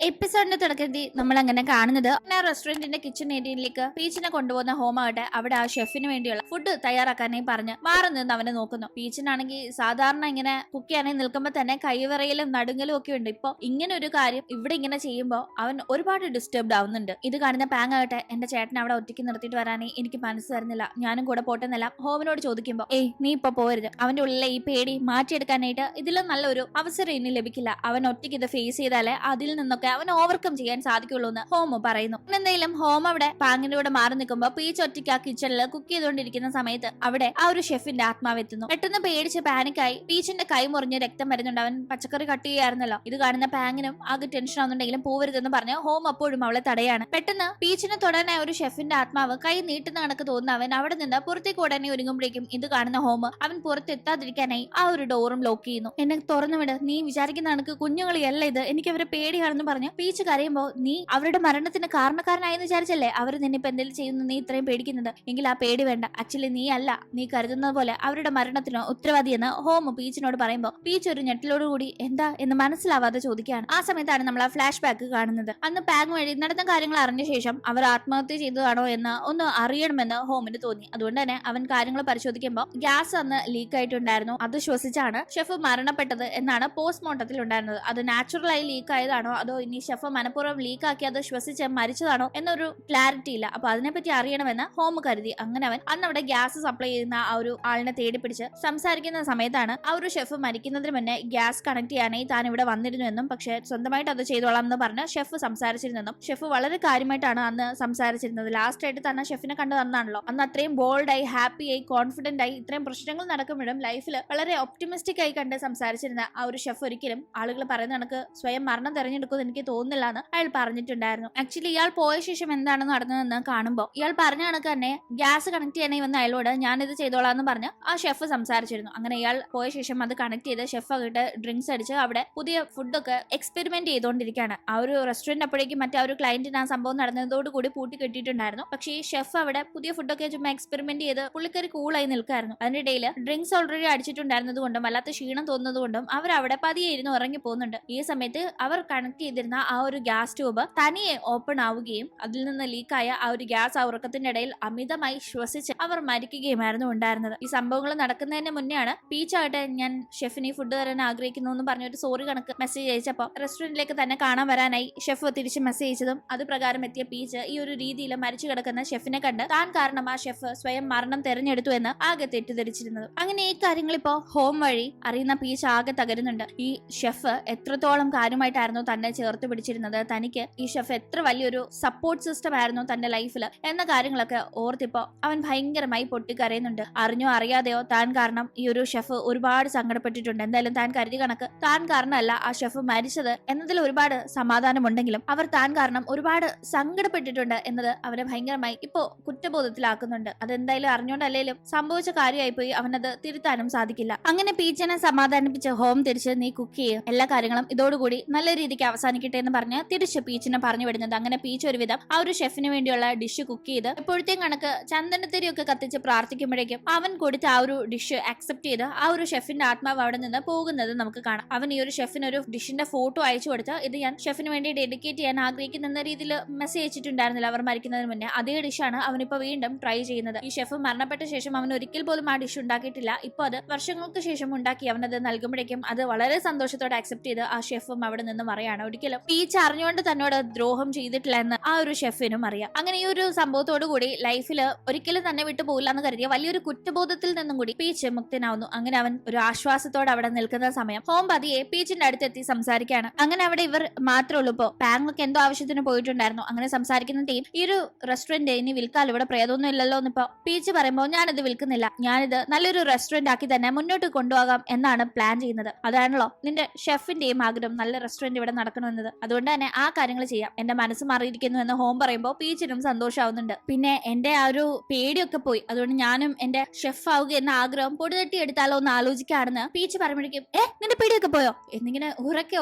എപ്പിസോഡിന്റെ തുടക്കത്തിൽ നമ്മൾ അങ്ങനെ കാണുന്നത് റെസ്റ്റോറന്റിന്റെ കിച്ചൺ ഏരിയയിലേക്ക് പീച്ചിനെ കൊണ്ടുപോകുന്ന ഹോമാവട്ടെ അവിടെ ആ ഷെഫിന് വേണ്ടിയുള്ള ഫുഡ് തയ്യാറാക്കാനായി പറഞ്ഞ് മാറി നിന്ന് അവനെ നോക്കുന്നു. പീച്ചിനാണെങ്കിൽ സാധാരണ ഇങ്ങനെ കുക്ക് ചെയ്യാനായി നിൽക്കുമ്പോൾ തന്നെ കൈവിറയിലും നടുങ്ങലും ഒക്കെ ഉണ്ട്. ഇപ്പൊ ഇങ്ങനെ ഒരു കാര്യം ഇവിടെ ഇങ്ങനെ ചെയ്യുമ്പോൾ അവൻ ഒരുപാട് ഡിസ്റ്റർബ്ഡ് ആവുന്നുണ്ട്. ഇത് കാണുന്ന പാങ് ആകട്ടെ എന്റെ ചേട്ടൻ അവിടെ ഒറ്റയ്ക്ക് നിർത്തിയിട്ട് വരാനേ എനിക്ക് മനസ്സ് തരുന്നില്ല, ഞാനും കൂടെ പോട്ടെന്നല്ല ഹോമിനോട് ചോദിക്കുമ്പോൾ നീ ഇപ്പൊ പോരുത്, അവന്റെ ഉള്ളിലെ ഈ പേടി മാറ്റിയെടുക്കാനായിട്ട് ഇതിലും നല്ലൊരു അവസരം ഇനി ലഭിക്കില്ല, അവൻ ഒറ്റയ്ക്ക് ഇത് ഫേസ് ചെയ്താലേ അതിൽ നിന്നൊക്കെ അവൻ ഓവർകം ചെയ്യാൻ സാധിക്കുള്ളൂ എന്ന് ഹോമ പറയുന്നു. എന്തായാലും ഹോം അവിടെ പാങ്ങിന്റെ കൂടെ മാറി നിൽക്കുമ്പോ പീച്ച് ഒറ്റയ്ക്ക് ആ കിച്ചണിൽ കുക്ക് ചെയ്തുകൊണ്ടിരിക്കുന്ന സമയത്ത് അവിടെ ആ ഒരു ഷെഫിന്റെ ആത്മാവ് എത്തുന്നു. പെട്ടെന്ന് പേടിച്ച് പാനിക്കായി പീച്ചിന്റെ കൈ മുറിഞ്ഞ് രക്തം വരുന്നുണ്ട്. അവൻ പച്ചക്കറി കട്ട് ചെയ്യായിരുന്നല്ലോ. ഇത് കാണുന്ന പാങ്ങിനും ആകെ ടെൻഷൻ ആവുന്നുണ്ടെങ്കിലും പോവരുതെന്ന് പറഞ്ഞ് ഹോം അപ്പോഴും അവളെ തടയാണ്. പെട്ടെന്ന് പീച്ചിനെ തൊടാനായ ഒരു ഷെഫിന്റെ ആത്മാവ് കൈ നീട്ടുന്ന കണക്ക് തോന്നുന്ന അവൻ അവിടെ നിന്ന് പുറത്തേക്ക് ഉടനെ ഒരുങ്ങുമ്പോഴേക്കും ഇത് കാണുന്ന ഹോം അവൻ പുറത്തെത്താതിരിക്കാനായി ആ ഒരു ഡോറും ലോക്ക് ചെയ്യുന്നു. എന്നെ തുറന്നു വിട്, നീ വിചാരിക്കുന്ന കണക്ക് കുഞ്ഞുങ്ങളിയല്ല ഇത്, എനിക്ക് അവരെ പേടിയാണെന്ന് പറഞ്ഞ് പീച്ച് കരയുമ്പോ നീ അവരുടെ മരണത്തിന് കാരണക്കാരനായെന്ന് വിചാരിച്ചല്ലേ അവർ നിന്നിപ്പോ എന്തെങ്കിലും ചെയ്യുന്നു നീ ഇത്രയും പേടിക്കുന്നത്, എങ്കിൽ ആ പേടി വേണ്ട, ആക്ച്വലി നീ അല്ല, നീ കരുതുന്നത് പോലെ അവരുടെ മരണത്തിന് ഉത്തരവാദിയെന്ന് ഹോം പീച്ചിനോട് പറയുമ്പോ പീച്ച് ഒരു ഞെട്ടലോടുകൂടി എന്താ എന്ന് മനസ്സിലാവാതെ ചോദിക്കുകയാണ്. ആ സമയത്താണ് നമ്മൾ ആ ഫ്ലാഷ് ബാക്ക് കാണുന്നത്. അന്ന് പാങ് വഴി നടന്ന കാര്യങ്ങൾ അറിഞ്ഞ ശേഷം അവർ ആത്മഹത്യ ചെയ്തതാണോ എന്ന് ഒന്ന് അറിയണമെന്ന് ഹോമിന് തോന്നി. അതുകൊണ്ട് തന്നെ അവൻ കാര്യങ്ങൾ പരിശോധിക്കുമ്പോൾ ഗ്യാസ് അന്ന് ലീക്ക് ആയിട്ടുണ്ടായിരുന്നു, അത് ശ്വസിച്ചാണ് ഷെഫ് മരണപ്പെട്ടത് എന്നാണ് പോസ്റ്റ്മോർട്ടത്തിൽ ഉണ്ടായിരുന്നത്. അത് നാച്ചുറലായി ലീക്ക് ആയതാണോ അതോ ഇനി ഷെഫ് മനഃപൂർവ്വം ലീക്ക് ആക്കി അത് ശ്വസിച്ച് മരിച്ചതാണോ എന്നൊരു ക്ലാരിറ്റി ഇല്ല. അപ്പൊ അതിനെപ്പറ്റി അറിയണമെന്ന് ഹോം കരുതി. അങ്ങനെ അവൻ അന്ന് അവിടെ ഗ്യാസ് സപ്ലൈ ചെയ്യുന്ന ആ ഒരു ആളിനെ തേടി പിടിച്ച് സംസാരിക്കുന്ന സമയത്താണ് ആ ഒരു ഷെഫ് മരിക്കുന്നതിന് മുന്നേ ഗ്യാസ് കണക്ട് ചെയ്യാനായി താൻ ഇവിടെ വന്നിരുന്നു എന്നും പക്ഷെ സ്വന്തമായിട്ട് അത് ചെയ്തോളാം എന്ന് പറഞ്ഞ് ഷെഫ് സംസാരിച്ചിരുന്നെന്നും ഷെഫ് വളരെ കാര്യമായിട്ടാണ് അന്ന് സംസാരിച്ചിരുന്നത്. ലാസ്റ്റ് ആയിട്ട് തന്നെ ഷെഫിനെ കണ്ടു തന്നാണല്ലോ. അന്ന് അത്രയും ബോൾഡായി ഹാപ്പിയായി കോൺഫിഡന്റ് ആയി ഇത്രയും പ്രശ്നങ്ങൾ നടക്കുമ്പോഴും ലൈഫിൽ വളരെ ഒപ്റ്റിമിസ്റ്റിക് ആയി കണ്ട് സംസാരിച്ചിരുന്ന ആ ഒരു ഷെഫ് ഒരിക്കലും ആളുകൾ പറയുന്ന കണക്ക് സ്വയം മരണം തെരഞ്ഞെടുക്കുമെന്ന് എനിക്ക് തോന്നുന്നില്ല എന്ന് അയാൾ പറഞ്ഞിട്ടുണ്ടായിരുന്നു. ആക്ച്വലി ഇയാൾ പോയ ശേഷം എന്താണ് നടന്നതെന്ന് കാണുമ്പോൾ ഇയാൾ പറഞ്ഞ കണക്ക് തന്നെ ഗ്യാസ് കണക്ട് ചെയ്യാനായി വന്ന അയാളോട് ഞാനിത് ചെയ്തോളാം എന്ന് പറഞ്ഞ് ആ ഷെഫ് സംസാരിച്ചിരുന്നു. അങ്ങനെ ഇയാൾ പോയ ശേഷം അത് കണക്ട് ചെയ്ത് ഷെഫ് ആയിട്ട് ഡ്രിങ്ക്സ് അടിച്ച് അവിടെ പുതിയ ഫുഡൊക്കെ എക്സ്പെരിമെന്റ് ചെയ്തുകൊണ്ടിരിക്കുകയാണ്. ആ ഒരു റെസ്റ്റോറന്റ് അപ്പോഴേക്കും മറ്റേ ഒരു ക്ലയന്റിന് ആ സംഭവം നടന്നതോടുകൂടി പൂട്ടി കെട്ടിയിട്ടുണ്ടായിരുന്നു. പക്ഷേ ഈ ഷെഫ് അവിടെ പുതിയ ഫുഡൊക്കെ ചുമ്മാ എക്സ്പെരിമെന്റ് ചെയ്ത് പുള്ളിക്കാരി കൂളായി നിൽക്കായിരുന്നു. അതിനിടയിൽ ഡ്രിങ്ക്സ് ഓൾറെഡി അടിച്ചിട്ടുണ്ടായിരുന്നത് കൊണ്ടും വല്ലാത്ത ക്ഷീണം തോന്നുന്നത് കൊണ്ടും അവർ അവിടെ പതിയെ ഇരുന്ന് ഉറങ്ങി പോകുന്നുണ്ട്. ഈ സമയത്ത് അവർ കണക്ട് ചെയ്തിരുന്ന ആ ഒരു ഗ്യാസ് ട്യൂബ് തനിയെ ഓപ്പൺ ആവുകയും അതിൽ നിന്ന് ലീക്കായ ആ ഒരു ഗ്യാസ് ആ ഉറക്കത്തിന്റെ ഇടയിൽ അമിതമായി ശ്വസിച്ച് അവർ മരിക്കുകയുമായിരുന്നു ഉണ്ടായിരുന്നത്. ഈ സംഭവങ്ങൾ നടക്കുന്നതിന് മുന്നെയാണ് പീച്ചാകട്ടെ ഞാൻ ഷെഫിന് ഫുഡ് തരാൻ ആഗ്രഹിക്കുന്നു എന്ന് പറഞ്ഞ ഒരു സോറി കണക്ക് മെസ്സേജ് അയച്ചപ്പോൾ റെസ്റ്റോറന്റിലേക്ക് തന്നെ കാണാൻ വരാനായി ഷെഫ് തിരിച്ച് മെസ്സേജ് അയച്ചതും അത് പ്രകാരം എത്തിയ പീച്ച് ഈ ഒരു രീതിയിൽ മരിച്ചു കിടക്കുന്ന ഷെഫിനെ കണ്ട് താൻ കാരണം ആ ഷെഫ് സ്വയം മരണം തെരഞ്ഞെടുത്തു എന്ന് ആകെ തെറ്റിദ്ധരിച്ചിരുന്നത്. അങ്ങനെ ഈ കാര്യങ്ങൾ ഇപ്പോ ഹോം വഴി അറിയുന്ന പീച്ച് ആകെ തകരുന്നുണ്ട്. ഈ ഷെഫ് എത്രത്തോളം കാര്യമായിട്ടായിരുന്നു തന്നെ ചേർത്ത് പിടിച്ചിരുന്നത്, തനിക്ക് ഈ ഷെഫ് എത്ര വലിയൊരു സപ്പോർട്ട് സിസ്റ്റം ആയിരുന്നു തന്റെ ലൈഫിൽ എന്ന കാര്യങ്ങളൊക്കെ ഓർത്തിപ്പോ അവൻ ഭയങ്കരമായി പൊട്ടിക്കരയുന്നുണ്ട്. അറിഞ്ഞോ അറിയാതെയോ താൻ കാരണം ഈ ഒരു ഷെഫ് ഒരുപാട് സങ്കടപ്പെട്ടിട്ടുണ്ട്. എന്തായാലും താൻ കരുതി കണക്ക് താൻ കാരണമല്ല ആ ഷെഫ് മരിച്ചത് എന്നതിൽ ഒരുപാട് സമാധാനമുണ്ടെങ്കിലും അവർ താൻ കാരണം ഒരുപാട് സങ്കടപ്പെട്ടിട്ടുണ്ട് എന്നത് അവനെ ഭയങ്കരമായി ഇപ്പോ കുറ്റബോധത്തിലാക്കുന്നുണ്ട്. അതെന്തായാലും അറിഞ്ഞോണ്ടല്ലേലും സംഭവിച്ച കാര്യമായി പോയി അവനത് തിരുത്താനും സാധിക്കില്ല. അങ്ങനെ പീച്ചനെ സമാധാനിപ്പിച്ച് ഹോം തിരിച്ച് നീ കുക്ക് ചെയ്യും, എല്ലാ കാര്യങ്ങളും ഇതോടുകൂടി നല്ല രീതിക്ക് അവസാനിക്കട്ടെ എന്ന് പറഞ്ഞ് തിരിച്ച് പീച്ചിനെ പറഞ്ഞു വിടുന്നത്. അങ്ങനെ പീച്ച് ഒരുവിധം ആ ഒരു ഷെഫിന് വേണ്ടിയുള്ള ഡിഷ് കുക്ക് ചെയ്ത് ഇപ്പോഴത്തെയും കണക്ക് ചന്ദനത്തിരിയൊക്കെ കത്തിച്ച് പ്രാർത്ഥിക്കുമ്പോഴേക്കും അവൻ കൊടുത്ത ആ ഒരു ഡിഷ് അക്സെപ്റ്റ് ചെയ്ത് ആ ഒരു ഷെഫിന്റെ ആത്മാവ് അവിടെ നിന്ന് പോകുന്നത് നമുക്ക് കാണാം. അവൻ ഈ ഒരു ഷെഫിന് ഒരു ഡിഷിന്റെ ഫോട്ടോ അയച്ചു കൊടുത്ത് ഇത് ഞാൻ ഷെഫിന് വേണ്ടി ഡെഡിക്കേറ്റ് ചെയ്യാൻ ആഗ്രഹിക്കുന്ന രീതിയിൽ മെസ്സേജ് അയച്ചിട്ടുണ്ടായിരുന്നില്ല അവർ മരിക്കുന്നതിന് മുന്നേ. അതേ ഡിഷാണ് അവനിപ്പോ വീണ്ടും ട്രൈ ചെയ്യുന്നത്. ഈ ഷെഫ് മരണപ്പെട്ട ശേഷം അവൻ ഒരിക്കൽ പോലും ആ ഡിഷ് ഉണ്ടാക്കിയിട്ടില്ല. ഇപ്പൊ അത് വർഷങ്ങൾക്ക് ശേഷം ഉണ്ടാക്കി അവനത് നൽകുമ്പോഴേക്കും അത് വളരെ സന്തോഷത്തോടെ അക്സെപ്റ്റ് ചെയ്ത് ആ ഷെഫും അവിടെ നിന്ന് പറയാണ് ഒരിക്കലും പീച്ച് അറിഞ്ഞുകൊണ്ട് തന്നോട് ദ്രോഹം ചെയ്തിട്ടില്ല എന്ന് ആ ഒരു ഷെഫിനും അറിയാം. അങ്ങനെ ഈ ഒരു സംഭവത്തോടു കൂടി ലൈഫിൽ ഒരിക്കലും തന്നെ വിട്ടു പോകില്ല എന്ന് കരുതിയ വലിയൊരു കുറ്റബോധത്തിൽ നിന്നും കൂടി പീച്ച് മുക്തനാവുന്നു. അങ്ങനെ അവൻ ഒരു ആശ്വാസത്തോടെ അവിടെ നിൽക്കുന്ന സമയം ഹോം പതിയെ പീച്ചിന്റെ അടുത്തെത്തി സംസാരിക്കുകയാണ്. അങ്ങനെ അവിടെ ഇവർ മാത്രമേ ഉള്ളൂ. ഇപ്പോ പാങ്ങൊക്കെ എന്തോ ആവശ്യത്തിന് പോയിട്ടുണ്ടായിരുന്നു. അങ്ങനെ സംസാരിക്കുന്ന ടീം ഈ ഒരു റെസ്റ്റോറന്റ് ഇനി വിൽക്കാൽ ഇവിടെ പ്രേതമൊന്നും ഇല്ലല്ലോ എന്നിപ്പോ പീച്ച് പറയുമ്പോൾ ഞാനിത് വിൽക്കുന്നില്ല, ഞാനിത് നല്ലൊരു റെസ്റ്റോറന്റ് ആക്കി തന്നെ മുന്നോട്ട് കൊണ്ടുപോകാം എന്നാണ് പ്ലാൻ ചെയ്യുന്നത്. അതാണല്ലോ നിന്റെ ഷെഫിന്റെയും ആഗ്രഹം, നല്ല റെസ്റ്റോറന്റ് ഇവിടെ നടക്കണമെന്നത്. അതുകൊണ്ട് തന്നെ ആ കാര്യങ്ങൾ ചെയ്യാം, എന്റെ മനസ്സ് മാറിയിരിക്കുന്നു എന്ന് ഹോം പറയുമ്പോൾ പീച്ചിനും സന്തോഷമാവുന്നുണ്ട്. പിന്നെ എന്റെ ആ ഒരു പേടിയൊക്കെ പോയി, അതുകൊണ്ട് ഞാനും എന്റെ ഷെഫ് ആവുക എന്ന ആഗ്രഹം പൊടിതട്ടി എടുത്താലോ എന്ന് ആലോചിക്കാണെന്ന് പീച്ച് പറയുമ്പോഴേക്കും നിന്റെ പേടിയൊക്കെ പോയോ എന്നിങ്ങനെ ഉറക്കെ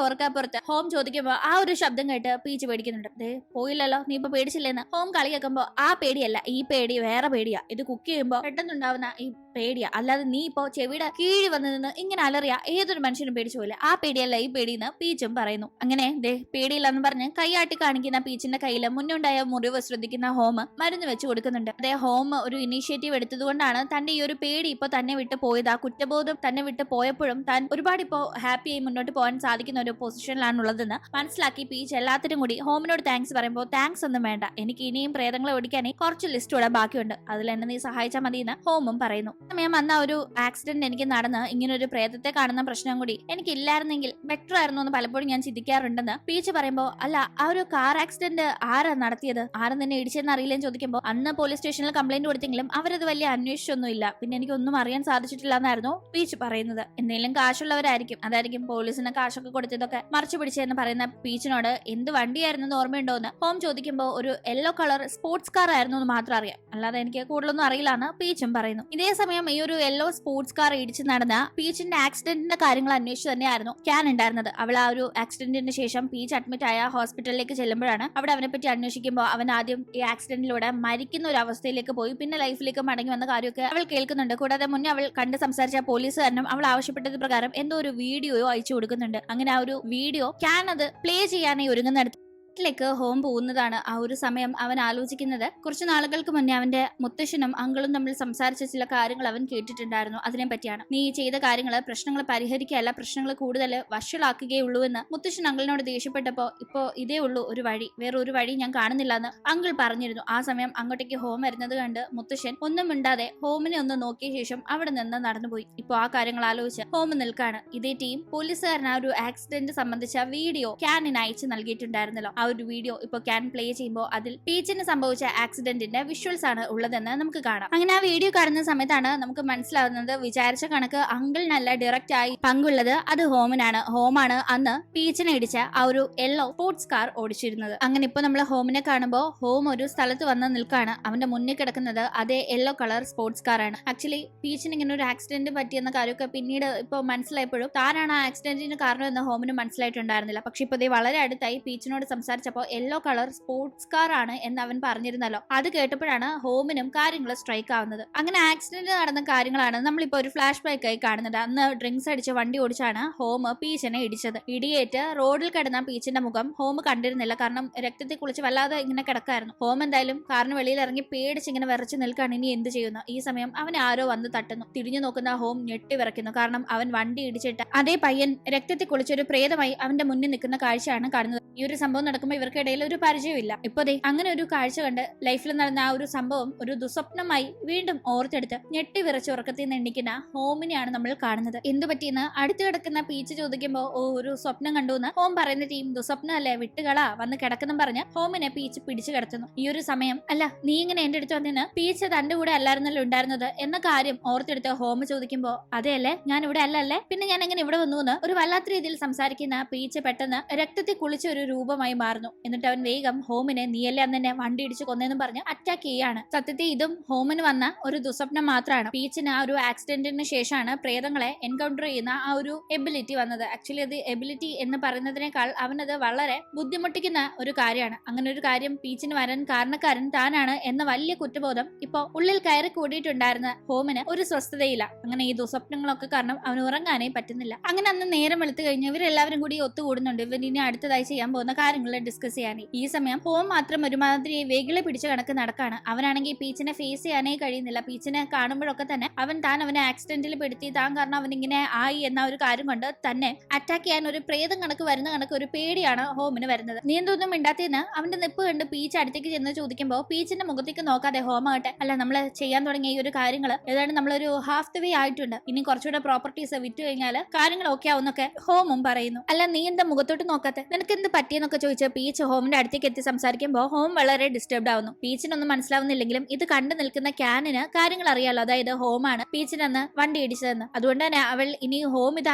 ഓർക്കാപ്പുറത്ത് ഹോം ചോദിക്കുമ്പോൾ ആ ഒരു ശബ്ദം കേട്ട് പീച്ച് പേടിക്കുന്നുണ്ട്. പോയില്ലല്ലോ, നീ ഇപ്പൊ പേടിച്ചില്ലേന്ന് ഹോം കളിയാക്കുമ്പോ ആ പേടിയല്ല, ഈ പേടി വേറെ പേടിയാ, ഇത് കുക്ക് ചെയ്യുമ്പോൾ പെട്ടെന്നുണ്ടാവുന്ന ഈ പേടിയാ, അല്ലാതെ നീ ഇപ്പോ ചെവിയുടെ കീഴി വന്ന് നിന്ന് ഇങ്ങനെ അലറിയ ഏതൊരു മനുഷ്യനും പേടിച്ചു പോലെ ആ പേടിയല്ല ഈ പേടിയെന്ന് പീച്ചും പറയുന്നു. അങ്ങനെ പേടിയില്ലെന്ന് പറഞ്ഞ് കൈയാട്ടി കാണിക്കുന്ന പീച്ചിന്റെ കയ്യില് മുന്നുണ്ടായ മുറിവ് ശ്രദ്ധിക്കുന്ന ഹോം മരുന്ന് വെച്ച് കൊടുക്കുന്നുണ്ട്. അതേ ഹോം ഒരു ഇനീഷ്യേറ്റീവ് എടുത്തതുകൊണ്ടാണ് തന്റെ ഈ ഒരു പേടി ഇപ്പൊ തന്നെ വിട്ട് പോയത്. ആ കുറ്റബോധം തന്നെ വിട്ട് പോയപ്പോഴും താൻ ഒരുപാട് ഇപ്പോ ഹാപ്പിയായി മുന്നോട്ട് പോകാൻ സാധിക്കുന്ന ഒരു പൊസിഷനിലാണുള്ളതെന്ന് മനസ്സിലാക്കി പീച്ച് എല്ലാത്തിനും കൂടി ഹോമിനോട് താങ്ക്സ് പറയുമ്പോൾ താങ്ക്സ് ഒന്നും വേണ്ട, എനിക്ക് ഇനിയും പ്രേതങ്ങളെ ഓടിക്കാനായി കുറച്ച് ലിസ്റ്റ് ഇവിടെ ബാക്കിയുണ്ട്, അതിൽ എന്നെ നീ സഹായിച്ചാൽ മതി എന്ന് ഹോമും പറയുന്നു. സമയം അന്ന് ആ ഒരു ആക്സിഡന്റ് എനിക്ക് നടന്ന് ഇങ്ങനെ ഒരു പ്രേതത്തെ കാണുന്ന പ്രശ്നം കൂടി എനിക്കില്ലായിരുന്നെങ്കിൽ ബെറ്റർ ആയിരുന്നു എന്ന് പലപ്പോഴും ഞാൻ ചിന്തിക്കാറുണ്ടെന്ന് പീച്ച് പറയുമ്പോൾ, അല്ല ആ ഒരു കാർ ആക്സിഡന്റ് ആരാ നടത്തിയത്, ആരും നിന്നെ ഇടിച്ചെന്ന് അറിയില്ലെന്ന് ചോദിക്കുമ്പോൾ അന്ന് പോലീസ് സ്റ്റേഷനിൽ കംപ്ലൈന്റ് കൊടുത്തെങ്കിലും അവരത് വലിയ അന്വേഷിച്ചൊന്നുമില്ല, പിന്നെ എനിക്കൊന്നും അറിയാൻ സാധിച്ചിട്ടില്ല എന്നായിരുന്നു പീച്ച് പറയുന്നത്. എന്തെങ്കിലും കാശുള്ളവരായിരിക്കും, അതായിരിക്കും പോലീസിന് കാശൊക്കെ കൊടുത്തതൊക്കെ മറച്ചു പിടിച്ചെന്ന് പറയുന്ന പീച്ചിനോട് എന്ത് വണ്ടിയായിരുന്നു ഓർമ്മയുണ്ടോ എന്ന് ഹോം ചോദിക്കുമ്പോൾ ഒരു യെല്ലോ കളർ സ്പോർട്സ് കാർ ആയിരുന്നു എന്ന് മാത്രം അറിയാം, അല്ലാതെ എനിക്ക് കൂടുതലൊന്നും അറിയില്ല എന്ന് പീച്ചും പറയുന്നു. ഇതേ സമയം ഈ ഒരു യെല്ലോ സ്പോർട്സ് കാർ ഇടിച്ച് നടന്ന പീച്ചിന്റെ ആക്സിഡന്റിന്റെ കാര്യങ്ങൾ അന്വേഷിച്ച് തന്നെയായിരുന്നു ക്യാൻ ഉണ്ടായിരുന്നത്. അവൾ ആ ഒരു ആക്സിഡന്റിന് ശേഷം പീച്ച് അഡ്മിറ്റ് ആയ ഹോസ്പിറ്റലിലേക്ക് ചെല്ലുമ്പോഴാണ് അവിടെ അവനെ പറ്റി അന്വേഷിക്കുമ്പോൾ അവൻ ആദ്യം ഈ ആക്സിഡന്റിലൂടെ മരിക്കുന്ന ഒരു അവസ്ഥയിലേക്ക് പോയി പിന്നെ ലൈഫിലേക്ക് മടങ്ങി വന്ന കാര്യമൊക്കെ അവൾ കേൾക്കുന്നുണ്ട്. കൂടാതെ മുന്നേ അവൾ കണ്ട് സംസാരിച്ച പോലീസുകാരനും അവൾ ആവശ്യപ്പെട്ടത് പ്രകാരം എന്തോ ഒരു വീഡിയോയോ അയച്ചു കൊടുക്കുന്നുണ്ട്. അങ്ങനെ ആ ഒരു വീഡിയോ ക്യാൻ അത് പ്ലേ ചെയ്യാനായി ഒരുങ്ങുന്നിടത്ത് ിലേക്ക് ഹോം പോകുന്നതാണ്. ആ ഒരു സമയം അവൻ ആലോചിക്കുന്നത് കുറച്ചു നാളുകൾക്ക് മുന്നേ അവന്റെ മുത്തശ്ശനും അങ്കിളും തമ്മിൽ സംസാരിച്ച ചില കാര്യങ്ങൾ അവൻ കേട്ടിട്ടുണ്ടായിരുന്നു. അതിനെ പറ്റിയാണ്, നീ ചെയ്ത കാര്യങ്ങൾ പ്രശ്നങ്ങൾ പരിഹരിക്കുകയല്ല, പ്രശ്നങ്ങൾ കൂടുതൽ വഷളാക്കുകയുള്ളൂ എന്ന് മുത്തശ്ശൻ അങ്കിളിനോട് ദേഷ്യപ്പെട്ടപ്പോ ഇപ്പോ ഇതേ ഉള്ളൂ ഒരു വഴി, വേറെ ഒരു വഴി ഞാൻ കാണുന്നില്ല എന്ന് അങ്കിൾ പറഞ്ഞിരുന്നു. ആ സമയം അങ്ങോട്ടേക്ക് ഹോം വരുന്നത് കണ്ട് മുത്തശ്ശൻ ഒന്നും മിണ്ടാതെ ഹോമിനെ ഒന്ന് നോക്കിയ ശേഷം അവിടെ നിന്ന് നടന്നുപോയി. ഇപ്പൊ ആ കാര്യങ്ങൾ ആലോചിച്ച് ഹോം നിൽക്കാണ്. ഇതേ ടീം പോലീസുകാരൻ ആ ഒരു ആക്സിഡന്റ് സംബന്ധിച്ച വീഡിയോ ക്യാനിന് അയച്ചു നൽകിയിട്ടുണ്ടായിരുന്നല്ലോ. ആ ഒരു വീഡിയോ ഇപ്പൊ ക്യാൻ പ്ലേ ചെയ്യുമ്പോൾ അതിൽ പീച്ചിന് സംഭവിച്ച ആക്സിഡന്റിന്റെ വിഷ്വൽസ് ആണ് ഉള്ളതെന്ന് നമുക്ക് കാണാം. അങ്ങനെ ആ വീഡിയോ കാണുന്ന സമയത്താണ് നമുക്ക് മനസ്സിലാവുന്നത് വിചാരിച്ച കണക്ക് അങ്കിളിനല്ല ഡയറക്റ്റ് ആയി പങ്കുള്ളത് അത് ഹോമിനാണ്. ഹോമാണ് അന്ന് പീച്ചിനെ ഇടിച്ച ആ ഒരു യെല്ലോ സ്പോർട്സ് കാർ ഓടിച്ചിരുന്നത്. അങ്ങനെ ഇപ്പൊ നമ്മൾ ഹോമിനെ കാണുമ്പോൾ ഹോം ഒരു സ്ഥലത്ത് വന്ന് നിൽക്കാണ്. അവന്റെ മുന്നിൽ കിടക്കുന്നത് അതേ യെല്ലോ കളർ സ്പോർട്സ് കാർ ആണ്. ആക്ച്വലി പീച്ചിന് ഇങ്ങനെ ഒരു ആക്സിഡന്റ് പറ്റിയെന്ന കാര്യമൊക്കെ പിന്നീട് ഇപ്പൊ മനസ്സിലായപ്പോഴും താനാണ് ആ ആക്സിഡന്റിന് കാരണം എന്ന് ഹോമിന് മനസ്സിലായിട്ടുണ്ടായിരുന്നില്ല. പക്ഷെ ഇപ്പൊ വളരെ അടുത്തായി പീച്ചിനോട് സംസാരിച്ചപ്പോ യെല്ലോ കളർ സ്പോർട്സ് കാർ ആണ് എന്ന് അവൻ പറഞ്ഞിരുന്നല്ലോ. അത് കേട്ടപ്പോഴാണ് ഹോമിനും കാര്യങ്ങൾ സ്ട്രൈക്ക് ആവുന്നത്. അങ്ങനെ ആക്സിഡന്റ് നടന്ന കാര്യങ്ങളാണ് നമ്മളിപ്പോ ഒരു ഫ്ലാഷ് ബാക്ക് ആയി കാണുന്നത്. അന്ന് ഡ്രിങ്ക്സ് അടിച്ച് വണ്ടി ഓടിച്ചാണ് ഹോം പീച്ചിനെ ഇടിച്ചത്. ഇടിയേറ്റ് റോഡിൽ കിടന്ന പീച്ചിന്റെ മുഖം ഹോം കണ്ടിരുന്നില്ല, കാരണം രക്തത്തെ കുളിച്ച് വല്ലാതെ ഇങ്ങനെ കിടക്കായിരുന്നു. ഹോം എന്തായാലും കാറിന് വെളിയിൽ ഇറങ്ങി പേടിച്ച് ഇങ്ങനെ വിറച്ച് നിൽക്കാണ്, ഇനി എന്ത് ചെയ്യുന്നു. ഈ സമയം അവനെ ആരോ വന്ന് തട്ടുന്നു. തിരിഞ്ഞു നോക്കുന്ന ഹോം ഞെട്ടി വിറയ്ക്കുന്നു, കാരണം അവൻ വണ്ടി ഇടിച്ചിട്ട് അതേ പയ്യൻ രക്തത്തെ കുളിച്ചൊരു പ്രേതമായി അവന്റെ മുന്നിൽ നിൽക്കുന്ന കാഴ്ചയാണ് കാണുന്നത്. ഈ ഒരു സംഭവം നടക്കുമ്പോൾ ഇവർക്കിടയിൽ ഒരു പരിചയമില്ല. ഇപ്പൊ അങ്ങനെ ഒരു കാഴ്ച കണ്ട് ലൈഫിൽ നടന്ന ആ ഒരു സംഭവം ഒരു ദുസ്വപ്നമായി വീണ്ടും ഓർത്തെടുത്ത് ഞെട്ടി വിറച്ച് ഉറക്കത്തിൽ നിന്ന് എണ്ണിക്കുന്ന ഹോമിനെയാണ് നമ്മൾ കാണുന്നത്. എന്തു പറ്റിയെന്ന് അടുത്ത് കിടക്കുന്ന പീച്ച് ചോദിക്കുമ്പോൾ ഒരു സ്വപ്നം കണ്ടു എന്ന് ഹോം പറയുന്ന ടീം ദുസ്വപ്നമല്ലേ വിട്ടുകളാ വന്ന് കിടക്കെന്നും പറഞ്ഞ് ഹോമിനെ പീച്ച് പിടിച്ചു കിടത്തുന്നു. ഈ ഒരു സമയം അല്ല നീ ഇങ്ങനെ എന്റെ അടുത്ത് വന്നിന്ന് പീച്ച് തന്റെ കൂടെ അല്ലായിരുന്നല്ലോ ഉണ്ടായിരുന്നത് എന്ന കാര്യം ഓർത്തെടുത്ത് ഹോം ചോദിക്കുമ്പോൾ അതെയല്ലേ, ഞാൻ ഇവിടെ അല്ലല്ലേ, പിന്നെ ഞാൻ എങ്ങനെ ഇവിടെ വന്നു എന്ന് ഒരു വല്ലാത്ത രീതിയിൽ സംസാരിക്കുന്ന പീച്ച് പെട്ടെന്ന് രക്തത്തിൽ കുളിച്ച ഒരു രൂപമായി മാറുന്നു. എന്നിട്ട് അവൻ വേഗം ഹോമിനെ നീയല്ലേ അന്ന് തന്നെ വണ്ടി ഇടിച്ച് കൊന്നെന്നും പറഞ്ഞ് അറ്റാക്ക് ചെയ്യാണ്. സത്യത്തിൽ ഇതും ഹോമിന് വന്ന ഒരു ദുസ്വപ്നം മാത്രമാണ്. പീച്ചിന് ആ ഒരു ആക്സിഡന്റിന് ശേഷമാണ് പ്രേതങ്ങളെ എൻകൗണ്ടർ ചെയ്യുന്ന ആ ഒരു എബിലിറ്റി വന്നത്. ആക്ച്വലി അത് എബിലിറ്റി എന്ന് പറയുന്നതിനേക്കാൾ അവനത് വളരെ ബുദ്ധിമുട്ടിക്കുന്ന ഒരു കാര്യമാണ്. അങ്ങനെ ഒരു കാര്യം പീച്ചിന് വരാൻ കാരണക്കാരൻ താനാണ് എന്ന വലിയ കുറ്റബോധം ഇപ്പൊ ഉള്ളിൽ കയറി കൂടിയിട്ടുണ്ടായിരുന്ന ഹോമിന് ഒരു സ്വസ്ഥതയില്ല. അങ്ങനെ ഈ ദുസ്വപ്നങ്ങളൊക്കെ കാരണം അവന് ഉറങ്ങാനേ പറ്റുന്നില്ല. അങ്ങനെ അന്ന് നേരം വെളുത്തു കഴിഞ്ഞ് ഇവരെല്ലാവരും കൂടി ഒത്തുകൂടുന്നുണ്ട്. ഇവൻ ഇനി അടുത്തതായി ചെയ്യാൻ പോകുന്ന കാര്യങ്ങൾ ഡിസ്കസ് ചെയ്യാനായി. ഈ സമയം ഹോം മാത്രം ഒരുമാതിരി വേഗിളെ പിടിച്ച കണക്ക് നടക്കാണ്. അവനാണെങ്കിൽ പീച്ചിനെ ഫേസ് ചെയ്യാനേ കഴിയുന്നില്ല. പീച്ചിനെ കാണുമ്പോഴൊക്കെ തന്നെ താൻ അവനെ ആക്സിഡന്റിൽ പെടുത്തി താൻ കാരണം അവൻ ഇങ്ങനെ ആയി എന്ന ഒരു കാര്യം കൊണ്ട് തന്നെ അറ്റാക്ക് ചെയ്യാൻ ഒരു പ്രേതം കണക്ക് വരുന്ന കണക്ക് ഒരു പേടിയാണ് ഹോമിന് വരുന്നത്. നീ എന്തൊന്നും മിണ്ടാത്തേന്ന് അവന്റെ നിപ്പ് കണ്ട് പീച്ച് അടുത്തേക്ക് ചെന്ന് ചോദിക്കുമ്പോൾ പീച്ചിന്റെ മുഖത്തേക്ക് നോക്കാതെ ഹോം ആകട്ടെ, അല്ല നമ്മൾ ചെയ്യാൻ തുടങ്ങിയ ഈ ഒരു കാര്യങ്ങൾ ഏതാണ്ട് നമ്മളൊരു ഹാഫ് ദ വേ ആയിട്ടുണ്ട്, ഇനി കുറച്ചുകൂടെ പ്രോപ്പർട്ടീസ് വിറ്റ് കഴിഞ്ഞാൽ കാര്യങ്ങൾ ഓക്കെ ആവുന്നൊക്കെ ഹോമും പറയുന്നു. അല്ല നീ എന്താ മുഖത്തോട്ട് നോക്കാത്തെ, നിനക്ക് എന്ത് പറ്റിയെന്നൊക്കെ ചോദിച്ച പീച്ച് ഹോമിന്റെ അടുത്തേക്ക് എത്തി സംസാരിക്കുമ്പോൾ ഹോം വളരെ ഡിസ്റ്റർബ്ഡ് ആവുന്നു. പീച്ചിനൊന്നും മനസ്സിലാവുന്നില്ലെങ്കിലും ഇത് കണ്ടു നിൽക്കുന്ന ക്യാനിന് കാര്യങ്ങൾ അറിയാലോ, അതായത് ഹോമാണ് പീച്ചിനന്ന് വണ്ടി ഇടിച്ചതെന്ന്. അതുകൊണ്ട് തന്നെ അവൾ ഇനി ഹോം ഇത്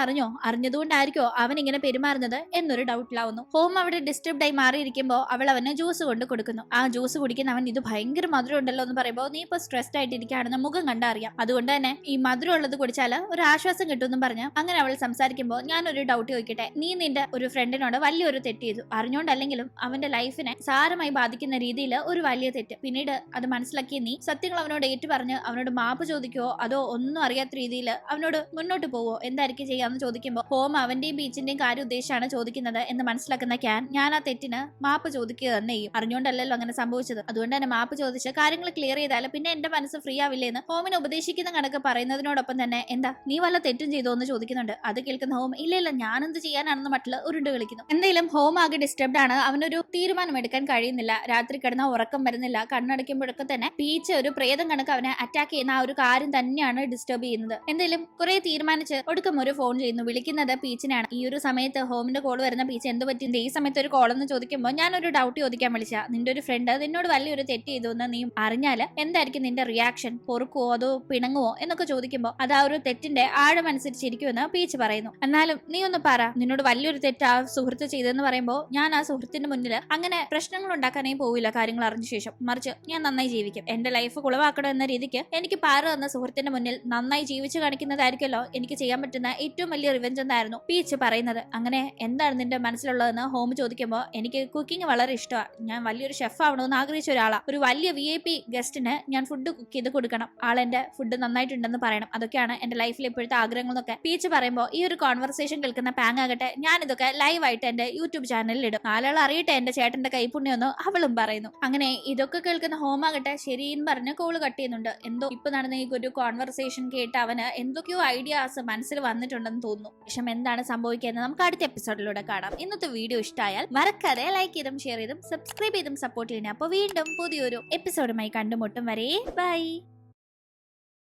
അറിഞ്ഞതുകൊണ്ടായിരിക്കോ അവൻ ഇങ്ങനെ പെരുമാറുന്നത് എന്നൊരു ഡൗട്ടിലാവുന്നു. ഹോം അവിടെ ഡിസ്റ്റർബ്ഡ് ആയി മാറിയിരിക്കുമ്പോൾ അവൾ അവന് ജ്യൂസ് കൊണ്ട് കൊടുക്കുന്നു. ആ ജ്യൂസ് കുടിക്കുന്ന അവൻ ഇത് ഭയങ്കര മധുരം ഉണ്ടല്ലോ എന്ന് പറയുമ്പോൾ നീ ഇപ്പൊ സ്ട്രെസ്ഡ് ആയിട്ടിരിക്കുകയാണെന്ന് മുഖം കണ്ടറിയാം, അതുകൊണ്ട് തന്നെ ഈ മധുരം ഉള്ളത് കുടിച്ചാൽ ഒരു ആശ്വാസം കിട്ടുമെന്നും പറഞ്ഞ് അങ്ങനെ അവൾ സംസാരിക്കുമ്പോൾ ഞാനൊരു ഡൗട്ട് ചോദിക്കട്ടെ, നീ നിന്റെ ഒരു ഫ്രണ്ടിനോട് വലിയൊരു തെറ്റ് ചെയ്തു, അറിഞ്ഞോണ്ടല്ല ചെറുതല്ലെങ്കിലും അവന്റെ ലൈഫിനെ സാരമായി ബാധിക്കുന്ന രീതിയിൽ ഒരു വലിയ തെറ്റ്. പിന്നീട് അത് മനസ്സിലാക്കിയ നീ സത്യങ്ങൾ അവനോട് ഏറ്റുപറഞ്ഞ് അവനോട് മാപ്പ് ചോദിക്കുവോ അതോ ഒന്നും അറിയാത്ത രീതിയിൽ അവനോട് മുന്നോട്ട് പോവോ, എന്തായിരിക്കും ചെയ്യാന്ന് ചോദിക്കുമ്പോൾ ഹോം അവന്റെയും ബീച്ചിന്റെയും കാര്യം ഉദ്ദേശിച്ചാണ് ചോദിക്കുന്നത് എന്ന് മനസ്സിലാക്കുന്ന ക്യാൻ ഞാൻ ആ തെറ്റിന് മാപ്പ് ചോദിക്കുക തന്നെ ചെയ്യും. അറിഞ്ഞുകൊണ്ടല്ലോ അങ്ങനെ സംഭവിച്ചത്, അതുകൊണ്ട് തന്നെ മാപ്പ് ചോദിച്ച് കാര്യങ്ങൾ ക്ലിയർ ചെയ്താൽ പിന്നെ എന്റെ മനസ്സ് ഫ്രീ ആവില്ലേന്ന് ഹോമിനെ ഉപദേശിക്കുന്ന കണക്ക് പറയുന്നതിനോടൊപ്പം തന്നെ എന്താ നീ വല്ല തെറ്റും ചെയ്തോ എന്ന് ചോദിക്കുന്നുണ്ട്. അത് കേൾക്കുന്ന ഹോം ഇല്ല ഞാനെന്ത് ചെയ്യാനാണെന്ന് മറ്റുള്ള ഉരുണ്ട് കളിക്കുന്നു. എന്തായാലും ഹോം ആകെ ഡിസ്റ്റർബ്ഡ് ആണ്. അവനൊരു തീരുമാനം എടുക്കാൻ കഴിയുന്നില്ല. രാത്രി കിടന്ന ഉറക്കം വരുന്നില്ല. കണ്ണടയ്ക്കുമ്പോഴൊക്കെ തന്നെ പീച്ച് ഒരു പ്രേതം കണക്ക് അവനെ അറ്റാക്ക് ചെയ്യുന്ന ആ ഒരു കാര്യം തന്നെയാണ് ഡിസ്റ്റർബ് ചെയ്യുന്നത്. എന്തായാലും കുറെ തീരുമാനിച്ച് ഒടുക്കം ഒരു ഫോൺ ചെയ്യുന്നു. വിളിക്കുന്നത് പീച്ചിനാണ്. ഈ ഒരു സമയത്ത് ഹോമിന്റെ കോൾ വരുന്ന പീച്ച് എന്ത് പറ്റിയത് ഈ സമയത്ത് ഒരു കോൾ എന്ന് ചോദിക്കുമ്പോൾ ഞാനൊരു ഡൗട്ട് ചോദിക്കാൻ വിളിച്ച നിന്റെ ഒരു ഫ്രണ്ട് നിന്നോട് വലിയൊരു തെറ്റ് ചെയ്തു എന്ന് നീ അറിഞ്ഞാല് എന്തായിരിക്കും നിന്റെ റിയാക്ഷൻ, പൊറുക്കുവോ അതോ പിണങ്ങുവോ എന്നൊക്കെ ചോദിക്കുമ്പോൾ അത് ആ ഒരു തെറ്റിന്റെ ആഴമനുസരിച്ചിരിക്കുമെന്ന് പീച്ച് പറയുന്നു. എന്നാലും നീ ഒന്ന് പറ, നിന്നോട് വലിയൊരു തെറ്റ് ആ സുഹൃത്ത് ചെയ്തെന്ന് പറയുമ്പോൾ ഞാൻ ആ സുഹൃത്തിന്റെ മുന്നിൽ അങ്ങനെ പ്രശ്നങ്ങൾ ഉണ്ടാക്കാനേ പോവില്ല. കാര്യങ്ങൾ അറിഞ്ഞ ശേഷം മറിച്ച് ഞാൻ നന്നായി ജീവിക്കും. എന്റെ ലൈഫ് കുളവാക്കണം എന്ന രീതിക്ക് എനിക്ക് പാറ എന്ന സുഹൃത്തിന്റെ മുന്നിൽ നന്നായി ജീവിച്ചു കാണിക്കുന്നതായിരിക്കല്ലോ എനിക്ക് ചെയ്യാൻ പറ്റുന്ന ഏറ്റവും വലിയ റിവെഞ്ച് എന്നായിരുന്നു പീച്ച് പറയുന്നത്. അങ്ങനെ എന്താണ് നിന്റെ മനസ്സിലുള്ളതെന്ന് ഹോം ചോദിക്കുമ്പോൾ എനിക്ക് കുക്കിംഗ് വളരെ ഇഷ്ടമാണ്. ഞാൻ വലിയൊരു ഷെഫ് ആവണമെന്ന് ആഗ്രഹിച്ച ഒരാളാണ്. ഒരു വലിയ VIP ഗസ്റ്റിന് ഞാൻ ഫുഡ് കുക്ക് ചെയ്ത് കൊടുക്കണം. ആളെന്റെ ഫുഡ് നന്നായിട്ടുണ്ടെന്ന് പറയണം. അതൊക്കെയാണ് എന്റെ ലൈഫിൽ ഇപ്പോഴത്തെ ആഗ്രഹങ്ങൾ എന്നൊക്കെ പീച്ച് പറയുമ്പോൾ ഈ ഒരു കോൺവെർസേഷൻ കേൾക്കുന്ന പാങ് ആകട്ടെ ഞാൻ ഇതൊക്കെ ലൈവായിട്ട് എന്റെ യൂട്യൂബ് ചാനലിൽ ഇടും, നാലാൾ അറിയട്ടെ എന്റെ ചേട്ടന്റെ കൈപ്പുണ്യൊന്ന് അവളും പറയുന്നു. അങ്ങനെ ഇതൊക്കെ കേൾക്കുന്ന ഹോം ആകട്ടെ ശരിയെന്ന് പറഞ്ഞ് കോള് കട്ട് ചെയ്യുന്നുണ്ട്. എന്തോ ഇപ്പൊ നടന്ന ഈ ഒരു കോൺവെർസേഷൻ കേട്ട് അവന് എന്തൊക്കെയോ ഐഡിയാസ് മനസ്സിൽ വന്നിട്ടുണ്ടെന്ന് തോന്നുന്നു. ശേഷം എന്താണ് സംഭവിക്കുന്നത് നമുക്ക് അടുത്ത എപ്പിസോഡിലൂടെ കാണാം. ഇന്നത്തെ വീഡിയോ ഇഷ്ടമായാൽ മറക്കാതെ ലൈക്ക് ചെയ്തും ഷെയർ ചെയ്തും സബ്സ്ക്രൈബ് ചെയ്തും സപ്പോർട്ട് ചെയ്യണേ. അപ്പൊ വീണ്ടും പുതിയൊരു എപ്പിസോഡുമായി കണ്ടുമുട്ടും വരെ ബൈ.